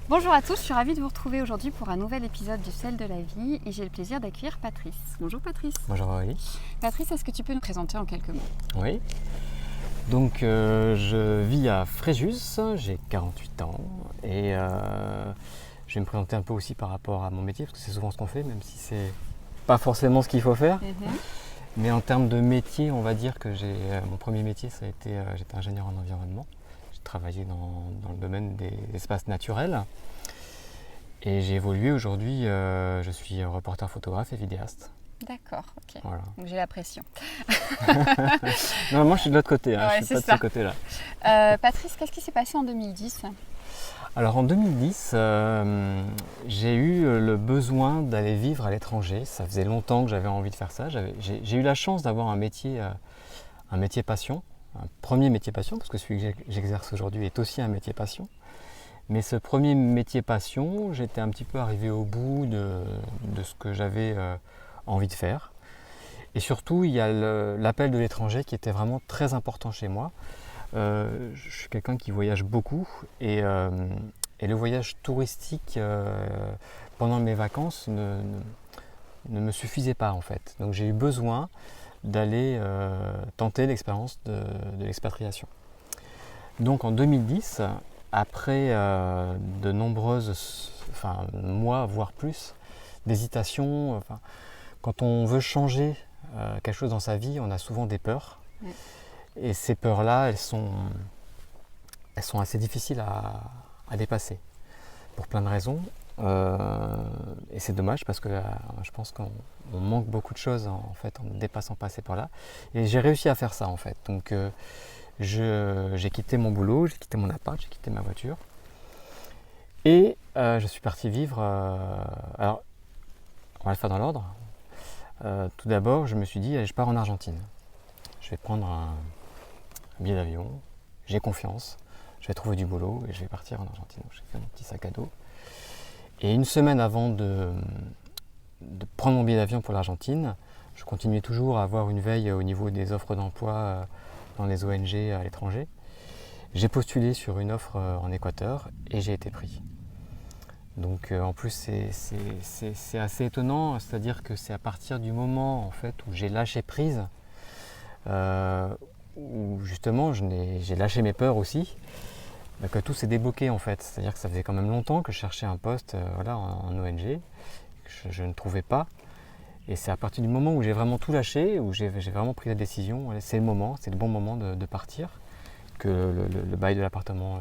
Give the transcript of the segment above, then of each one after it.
Bonjour à tous, je suis ravie de vous retrouver aujourd'hui pour un nouvel épisode du Sel de la vie et j'ai le plaisir d'accueillir Patrice. Bonjour Patrice. Bonjour Aurélie. Patrice, est-ce que tu peux nous présenter en quelques mots? Oui. Donc je vis à Fréjus, j'ai 48 ans et je vais me présenter un peu aussi par rapport à mon métier parce que c'est souvent ce qu'on fait, même si c'est pas forcément ce qu'il faut faire. Mais en termes de métier, on va dire que mon premier métier, ça a été, j'étais ingénieur en environnement. J'ai travaillé dans le domaine des espaces naturels et j'ai évolué aujourd'hui, je suis reporter photographe et vidéaste. D'accord, ok. Voilà. Donc j'ai la pression. Non, moi je suis de l'autre côté, Ouais, je suis pas de ça. ce côté-là. Patrice, qu'est-ce qui s'est passé en 2010? Alors en 2010, j'ai eu le besoin d'aller vivre à l'étranger. Ça faisait longtemps que j'avais envie de faire ça. J'ai eu la chance d'avoir un métier passion, un premier métier passion, parce que celui que j'exerce aujourd'hui est aussi un métier passion. Mais ce premier métier passion, j'étais un petit peu arrivé au bout de ce que j'avais envie de faire. Et surtout, il y a l'appel de l'étranger qui était vraiment très important chez moi. Je suis quelqu'un qui voyage beaucoup et le voyage touristique pendant mes vacances ne me suffisait pas en fait. Donc j'ai eu besoin d'aller tenter l'expérience de l'expatriation. Donc en 2010, après de nombreuses mois, voire plus, d'hésitation, quand on veut changer quelque chose dans sa vie, on a souvent des peurs. Et ces peurs-là, elles sont assez difficiles à dépasser, pour plein de raisons. Et c'est dommage parce que je pense qu'on manque beaucoup de choses en fait en ne dépassant pas ces peurs-là. Et j'ai réussi à faire ça en fait. Donc j'ai quitté mon boulot, j'ai quitté mon appart, j'ai quitté ma voiture. Et je suis parti vivre. Alors, on va le faire dans l'ordre. Tout d'abord, je me suis dit, allez, je pars en Argentine. Je vais prendre un billet d'avion, j'ai confiance, je vais trouver du boulot et je vais partir en Argentine. Donc, j'ai fait mon petit sac à dos. Et une semaine avant de prendre mon billet d'avion pour l'Argentine, je continuais toujours à avoir une veille au niveau des offres d'emploi dans les ONG à l'étranger. J'ai postulé sur une offre en Équateur et j'ai été pris. Donc en plus c'est assez étonnant, c'est-à-dire que c'est à partir du moment en fait où j'ai lâché prise, où justement j'ai lâché mes peurs aussi, que tout s'est débloqué en fait. C'est-à-dire que ça faisait quand même longtemps que je cherchais un poste en ONG, que je ne trouvais pas. Et c'est à partir du moment où j'ai vraiment tout lâché, où j'ai vraiment pris la décision, c'est le moment, c'est le bon moment de partir, que le bail de l'appartement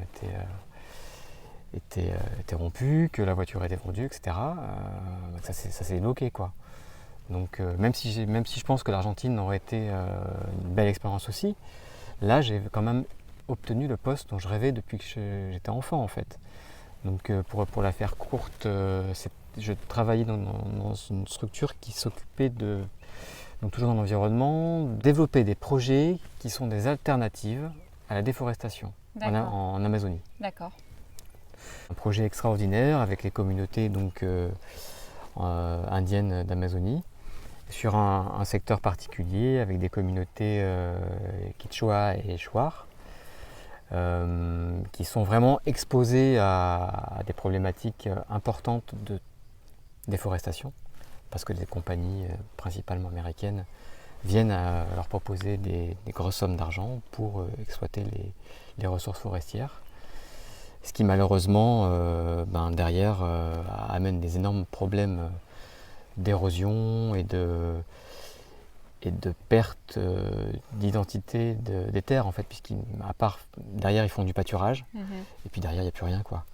était rompu, que la voiture était vendue, etc. Ça s'est bloqué quoi. Donc même si je pense que l'Argentine aurait été une belle expérience aussi, là j'ai quand même obtenu le poste dont je rêvais depuis que j'étais enfant en fait. Donc pour la faire courte, je travaillais dans une structure qui s'occupait donc toujours dans l'environnement, développer des projets qui sont des alternatives à la déforestation en Amazonie. D'accord. Un projet extraordinaire avec les communautés indiennes d'Amazonie sur un secteur particulier avec des communautés Quechua et Shuar qui sont vraiment exposées à des problématiques importantes de déforestation parce que des compagnies principalement américaines viennent à leur proposer des grosses sommes d'argent pour exploiter les ressources forestières. Ce qui malheureusement derrière amène des énormes problèmes d'érosion et de perte d'identité des terres en fait, puisqu'à part derrière ils font du pâturage et puis derrière il n'y a plus rien quoi.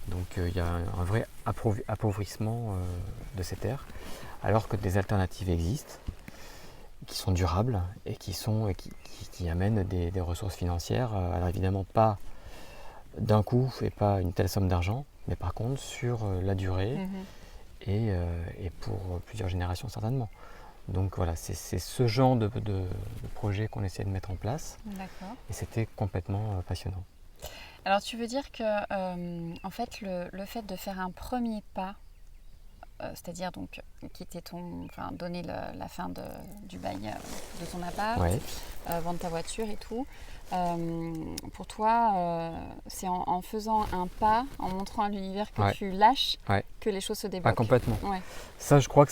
Donc il y a un vrai appauvrissement de ces terres, alors que des alternatives existent, qui sont durables et qui amènent des ressources financières. Alors évidemment pas d'un coup et pas une telle somme d'argent, mais par contre sur la durée et pour plusieurs générations certainement. Donc voilà, c'est ce genre de projet qu'on essaie de mettre en place. D'accord. Et c'était complètement passionnant. Alors tu veux dire que en fait le fait de faire un premier pas c'est-à-dire donc donner la fin du bail de ton appart, Ouais. vendre ta voiture et tout. Pour toi, c'est en faisant un pas, en montrant à l'univers que Ouais. tu lâches, Ouais. que les choses se Ah, débloquent. complètement. Ouais. Ça, je crois que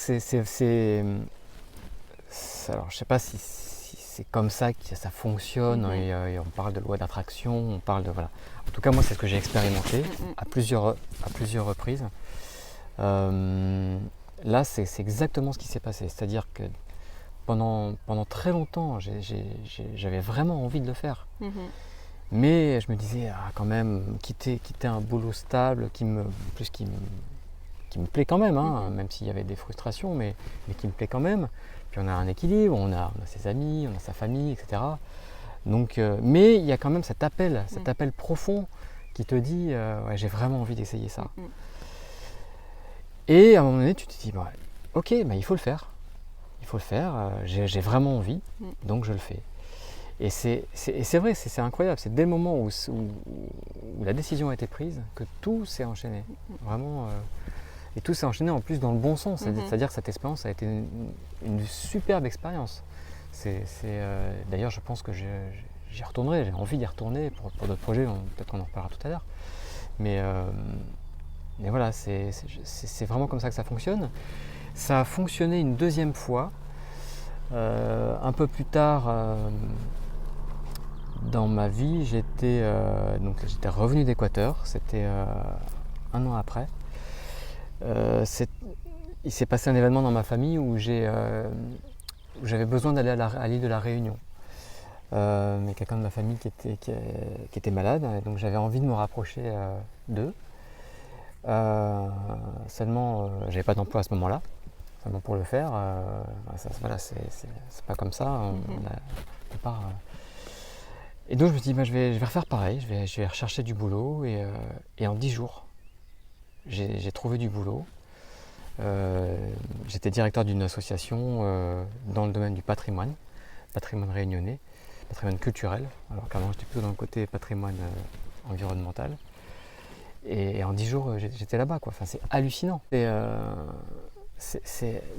alors, je sais pas si c'est comme ça que ça fonctionne, et on parle de loi d'attraction, on parle de... Voilà. En tout cas, moi, c'est ce que j'ai expérimenté à plusieurs reprises. Là, c'est exactement ce qui s'est passé. C'est-à-dire que pendant très longtemps, j'avais vraiment envie de le faire. Mais je me disais, quand même, quitter un boulot stable qui me plaît quand même, même s'il y avait des frustrations, mais qui me plaît quand même. Puis on a un équilibre, on a ses amis, on a sa famille, etc. Donc, mais il y a quand même cet appel profond qui te dit, ouais, j'ai vraiment envie d'essayer ça. Et à un moment donné, tu te dis, bah, ok, bah, il faut le faire. J'ai vraiment envie, donc je le fais. Et c'est vrai, c'est incroyable. C'est dès le moment où la décision a été prise que tout s'est enchaîné. Vraiment. Et tout s'est enchaîné en plus dans le bon sens. C'est-à-dire que cette expérience a été une superbe expérience. D'ailleurs, je pense que j'y retournerai. J'ai envie d'y retourner pour d'autres projets. Peut-être qu'on en reparlera tout à l'heure. Mais voilà, c'est vraiment comme ça que ça fonctionne. Ça a fonctionné une deuxième fois. Un peu plus tard dans ma vie, j'étais revenu d'Équateur. C'était un an après. Il s'est passé un événement dans ma famille où j'avais besoin d'aller à l'île de la Réunion. Mais quelqu'un de ma famille qui était malade, et donc j'avais envie de me rapprocher d'eux. Seulement, j'avais pas d'emploi à ce moment-là. Seulement pour le faire, voilà, c'est pas comme ça. On part. Et donc je me suis dit, bah, je vais refaire pareil. Je vais rechercher du boulot, et en 10 jours, j'ai trouvé du boulot. J'étais directeur d'une association dans le domaine du patrimoine réunionnais, patrimoine culturel, alors qu'avant j'étais plutôt dans le côté patrimoine environnemental. Et en 10 jours, j'étais là-bas, quoi. Enfin, c'est hallucinant. Il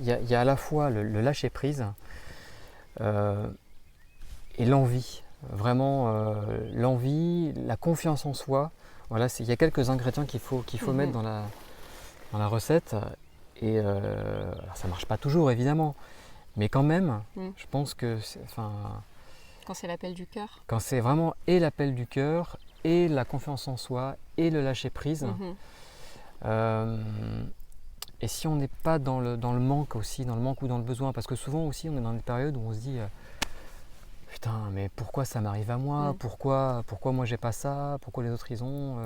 y a à la fois le lâcher-prise et l'envie. Vraiment, l'envie, la confiance en soi. Voilà, il y a quelques ingrédients qu'il faut mettre dans la recette. Et alors ça ne marche pas toujours, évidemment. Mais quand même, je pense que... Quand c'est l'appel du cœur. Quand c'est vraiment et l'appel du cœur, et la confiance en soi, et le lâcher-prise. Et si on n'est pas dans le manque aussi, dans le manque ou dans le besoin, parce que souvent aussi on est dans des périodes où on se dit putain, mais pourquoi ça m'arrive à moi, pourquoi moi j'ai pas ça, pourquoi les autres ils ont.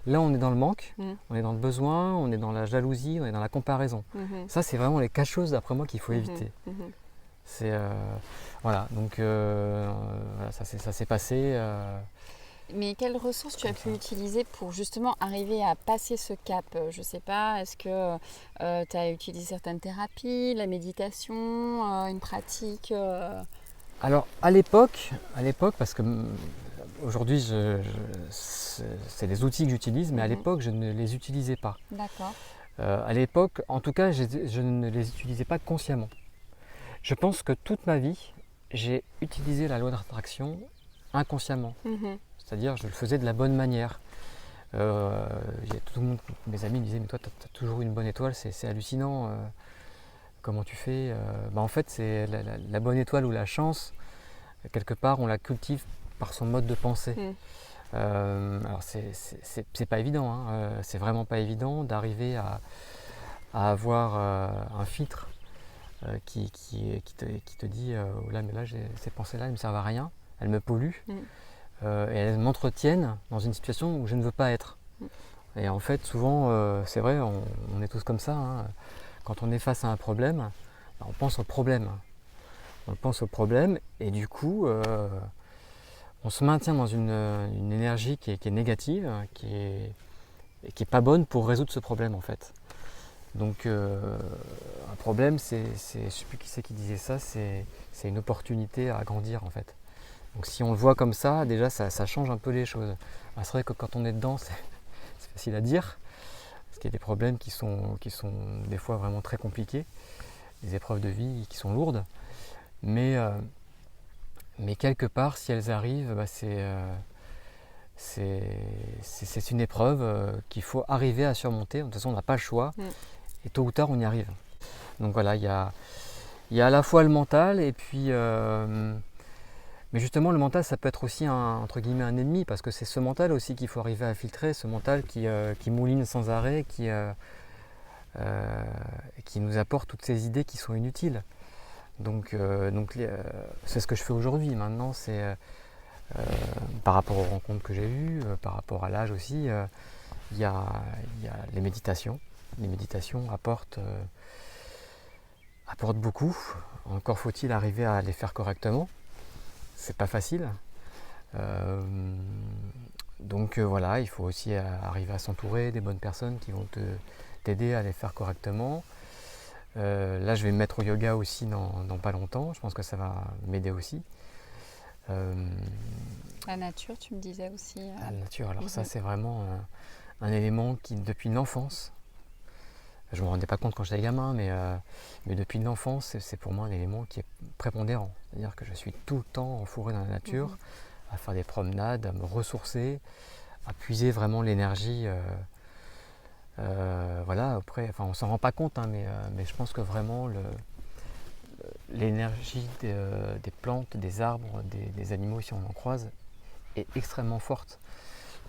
Là on est dans le manque, on est dans le besoin, on est dans la jalousie, on est dans la comparaison. Ça c'est vraiment les 4 choses d'après moi qu'il faut éviter. C'est voilà, donc voilà, ça s'est passé. Mais quelles ressources tu as pu utiliser pour justement arriver à passer ce cap? Je ne sais pas, est-ce que tu as utilisé certaines thérapies, la méditation, une pratique Alors à l'époque, parce que aujourd'hui c'est des outils que j'utilise, mais à l'époque je ne les utilisais pas. D'accord. À l'époque, en tout cas, je ne les utilisais pas consciemment. Je pense que toute ma vie, j'ai utilisé la loi d'attraction inconsciemment. C'est-à-dire, je le faisais de la bonne manière. Tout le monde, mes amis me disaient, mais toi, tu as toujours une bonne étoile, c'est hallucinant. Comment tu fais En fait, c'est la bonne étoile ou la chance, quelque part, on la cultive par son mode de pensée. Alors, c'est pas évident, c'est vraiment pas évident d'arriver à avoir un filtre qui te dit oh là, mais là, ces pensées-là, elles ne me servent à rien, elles me polluent. Et elles m'entretiennent dans une situation où je ne veux pas être. Et en fait, souvent, c'est vrai, on est tous comme ça. Quand on est face à un problème, on pense au problème. On pense au problème et du coup, on se maintient dans une énergie qui est négative, qui est pas bonne pour résoudre ce problème en fait. Donc, un problème, je ne sais plus qui c'est qui disait ça, c'est une opportunité à grandir en fait. Donc si on le voit comme ça, déjà ça change un peu les choses. C'est vrai que quand on est dedans, c'est facile à dire. qu'il y a des problèmes qui sont des fois vraiment très compliqués, des épreuves de vie qui sont lourdes, mais quelque part, si elles arrivent, c'est une épreuve qu'il faut arriver à surmonter. De toute façon, on n'a pas le choix, et tôt ou tard, on y arrive. Donc voilà, il y a à la fois le mental, et puis mais justement, le mental, ça peut être aussi entre guillemets un ennemi, parce que c'est ce mental aussi qu'il faut arriver à filtrer, ce mental qui mouline sans arrêt, qui nous apporte toutes ces idées qui sont inutiles. Donc c'est ce que je fais aujourd'hui. Maintenant, c'est par rapport aux rencontres que j'ai eues, par rapport à l'âge aussi, il y a les méditations. Les méditations apportent beaucoup. Encore faut-il arriver à les faire correctement. C'est pas facile. Donc voilà, il faut aussi arriver à s'entourer des bonnes personnes qui vont t'aider à les faire correctement. Là, je vais me mettre au yoga aussi dans pas longtemps. Je pense que ça va m'aider aussi. La nature, tu me disais aussi. La nature, alors ça, c'est vraiment un élément qui, depuis l'enfance, je ne me rendais pas compte quand j'étais gamin, mais depuis l'enfance, c'est pour moi un élément qui est prépondérant. C'est-à-dire que je suis tout le temps enfourré dans la nature, à faire des promenades, à me ressourcer, à puiser vraiment l'énergie. Voilà, après, on ne s'en rend pas compte, hein, mais je pense que vraiment l'énergie des plantes, des arbres, des animaux, si on en croise, est extrêmement forte.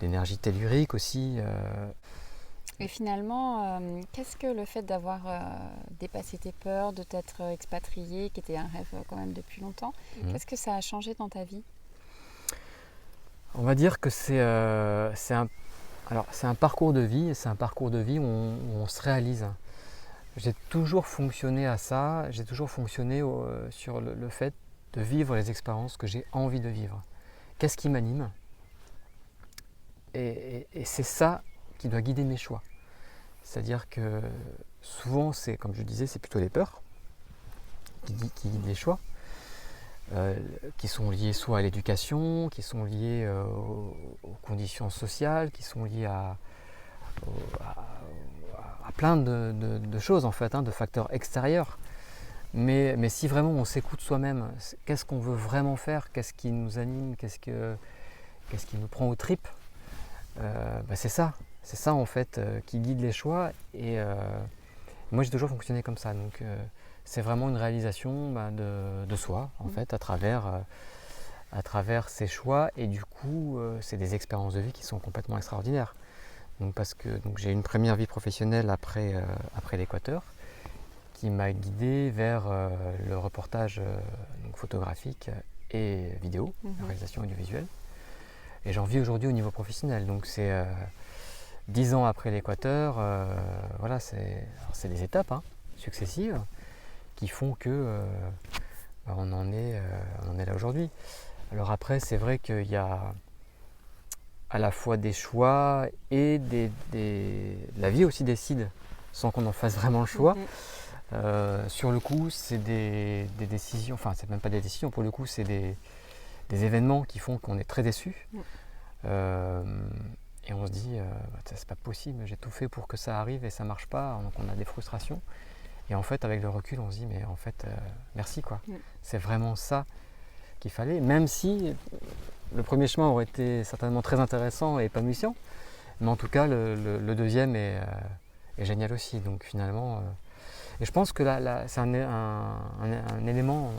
L'énergie tellurique aussi. Et finalement, qu'est-ce que le fait d'avoir dépassé tes peurs, de t'être expatrié, qui était un rêve quand même depuis longtemps, qu'est-ce que ça a changé dans ta vie? On va dire que c'est un parcours de vie, et c'est un parcours de vie où on se réalise. J'ai toujours fonctionné à ça, j'ai toujours fonctionné sur le fait de vivre les expériences que j'ai envie de vivre. Qu'est-ce qui m'anime? Et c'est ça qui doit guider mes choix. C'est-à-dire que souvent, comme je disais, c'est plutôt les peurs qui guident les choix, qui sont liées soit à l'éducation, qui sont liées aux conditions sociales, qui sont liées à plein de choses en fait, de facteurs extérieurs. Mais si vraiment on s'écoute soi-même, qu'est-ce qu'on veut vraiment faire, qu'est-ce qui nous anime, qu'est-ce qui nous prend aux tripes, c'est ça en fait qui guide les choix. Et moi j'ai toujours fonctionné comme ça, donc c'est vraiment une réalisation de soi en fait à travers ces choix. Et du coup c'est des expériences de vie qui sont complètement extraordinaires. Donc j'ai eu une première vie professionnelle après l'Équateur, qui m'a guidé vers le reportage photographique et vidéo, la réalisation audiovisuelle. Et j'en vis aujourd'hui au niveau professionnel. Donc c'est 10 ans après l'Équateur, voilà, c'est des étapes successives qui font que on en est là aujourd'hui. Alors après, c'est vrai qu'il y a à la fois des choix et la vie aussi décide sans qu'on en fasse vraiment le choix. Sur le coup, c'est des décisions, enfin c'est même pas des décisions, pour le coup c'est des événements qui font qu'on est très déçu. Et on se dit, c'est pas possible, j'ai tout fait pour que ça arrive et ça marche pas, donc on a des frustrations. Et en fait, avec le recul, on se dit, mais en fait, merci quoi. C'est vraiment ça qu'il fallait, même si le premier chemin aurait été certainement très intéressant et épanouissant, mais en tout cas, le deuxième est génial aussi. Donc finalement, et je pense que là c'est un élément,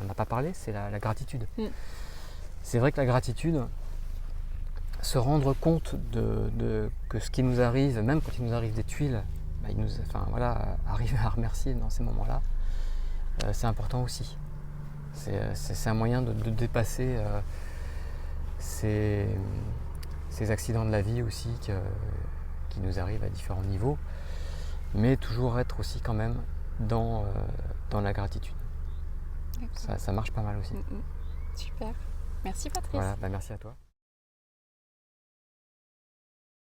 on n'a pas parlé, c'est la gratitude. C'est vrai que la gratitude, se rendre compte que ce qui nous arrive, même quand il nous arrive des tuiles, arriver à remercier dans ces moments-là, c'est important aussi. C'est un moyen de dépasser ces accidents de la vie aussi qui nous arrivent à différents niveaux, mais toujours être aussi quand même dans la gratitude. Ça marche pas mal aussi. Super. Merci Patrice. Voilà, merci à toi.